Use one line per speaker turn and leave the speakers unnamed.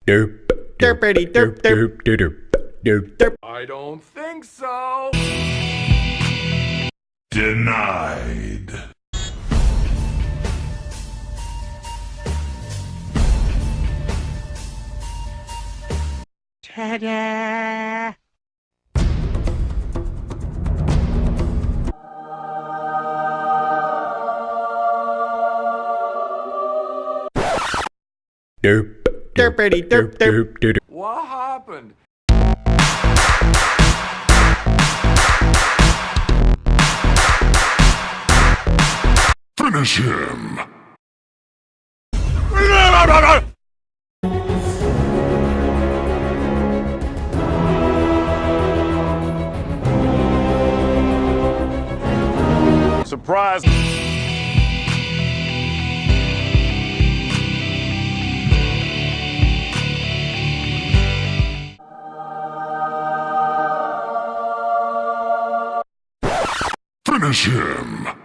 Derp,
Derpity derp derp.
derp, derp, derp.
I don't think so.
Denied.
Ta-da!
Derp,
Derpity derp derp.
derp.
What happened?
Finish him.
Surprise!
Finish him.